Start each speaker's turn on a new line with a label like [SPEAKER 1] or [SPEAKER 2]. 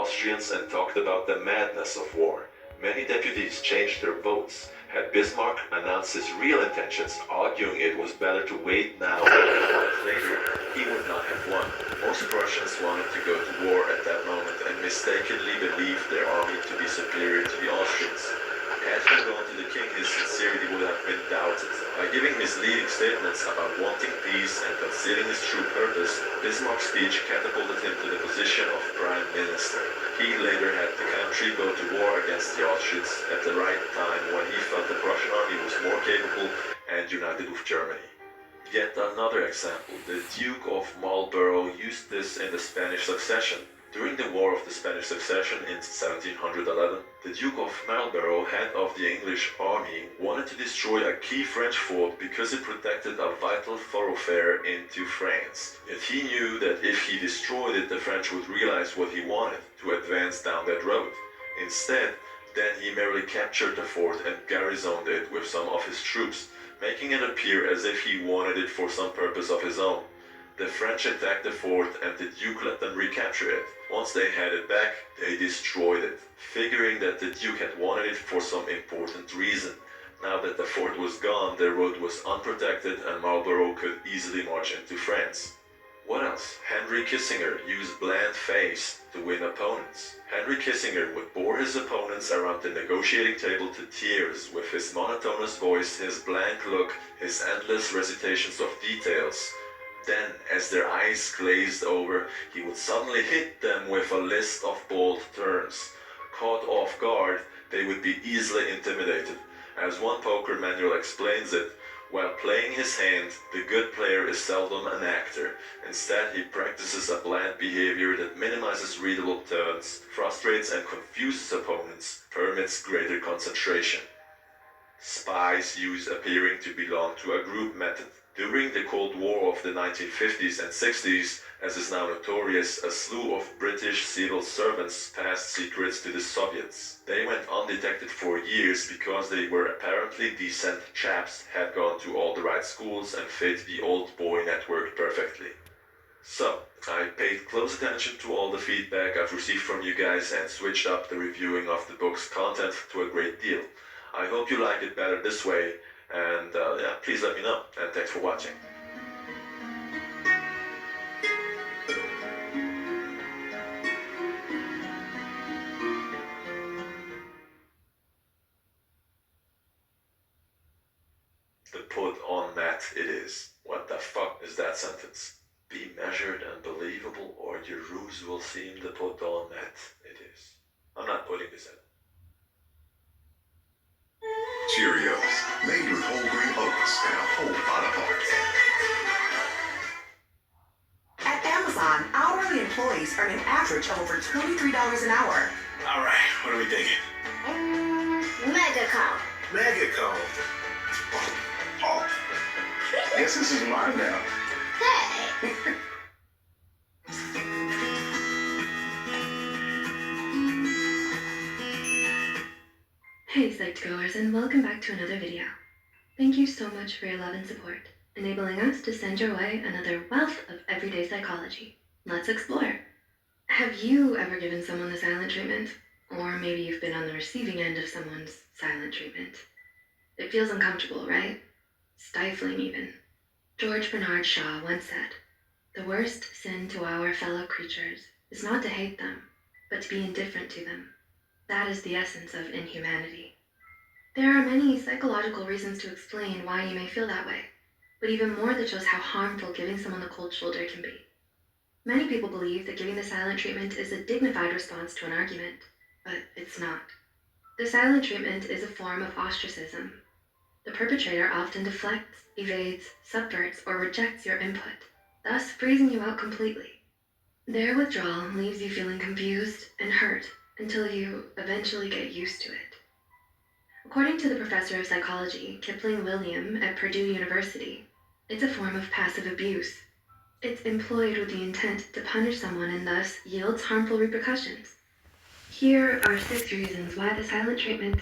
[SPEAKER 1] Austrians and talked about the madness of war. Many deputies changed their votes. Had Bismarck announced his real intentions, arguing it was better to wait now than a month later, he would not have won. Most Prussians wanted to go to war at that moment and mistakenly believed their army to be superior to the Austrians. Had he gone to the king, his sincerity would have been doubted. By giving misleading statements about wanting peace and concealing his true purpose, Bismarck's speech catapulted him to the position of prime minister. He later had the country go to war against the Austrians at the right time when he felt the Prussian army was more capable and united with Germany. Yet another example, the Duke of Marlborough used this in the Spanish Succession. During the War of the Spanish Succession in 1711, the Duke of Marlborough, head of the English army, wanted to destroy a key French fort because it protected a vital thoroughfare into France. Yet he knew that if he destroyed it, the French would realize what he wanted, to advance down that road. Instead, then he merely captured the fort and garrisoned it with some of his troops, making it appear as if he wanted it for some purpose of his own. The French attacked the fort and the Duke let them recapture it. Once they had it back, they destroyed it, figuring that the Duke had wanted it for some important reason. Now that the fort was gone, the road was unprotected and Marlborough could easily march into France. What else? Henry Kissinger used bland face to win opponents. Henry Kissinger would bore his opponents around the negotiating table to tears with his monotonous voice, his blank look, his endless recitations of details. Then, as their eyes glazed over, he would suddenly hit them with a list of bold terms. Caught off guard, they would be easily intimidated. As one poker manual explains it, while playing his hand, the good player is seldom an actor. Instead, he practices a bland behavior that minimizes readable turns, frustrates and confuses opponents, permits greater concentration. Spies use appearing to belong to a group method. During the Cold War of the 1950s and 60s, as is now notorious, a slew of British civil servants passed secrets to the Soviets. They went undetected for years because they were apparently decent chaps, had gone to all the right schools and fit the old boy network perfectly. So, I paid close attention to all the feedback I've received from you guys and switched up the reviewing of the book's content to a great deal. I hope you like it better this way, and please let me know, and thanks for watching. The put on mat it is. What the fuck is that sentence? Be measured and believable, or your ruse will seem the put on mat it is. I'm not putting this in.
[SPEAKER 2] Cheerios, made with whole grain oats and a whole pot of heart.
[SPEAKER 3] At Amazon, hourly employees earn an average of over $23 an hour.
[SPEAKER 2] All right, what are we thinking?
[SPEAKER 4] Megacom.
[SPEAKER 2] Megacom. Oh, guess this is mine now.
[SPEAKER 4] Hey.
[SPEAKER 5] Hey Psych2Goers, and welcome back to another video. Thank you so much for your love and support, enabling us to send your way another wealth of everyday psychology. Let's explore. Have you ever given someone the silent treatment? Or maybe you've been on the receiving end of someone's silent treatment. It feels uncomfortable, right? Stifling even. George Bernard Shaw once said, "The worst sin to our fellow creatures is not to hate them, but to be indifferent to them. That is the essence of inhumanity." There are many psychological reasons to explain why you may feel that way, but even more that shows how harmful giving someone the cold shoulder can be. Many people believe that giving the silent treatment is a dignified response to an argument, but it's not. The silent treatment is a form of ostracism. The perpetrator often deflects, evades, subverts, or rejects your input, thus freezing you out completely. Their withdrawal leaves you feeling confused and hurt until you eventually get used to it. According to the professor of psychology, Kipling William at Purdue University, it's a form of passive abuse. It's employed with the intent to punish someone and thus yields harmful repercussions. Here are 6 reasons why the silent treatment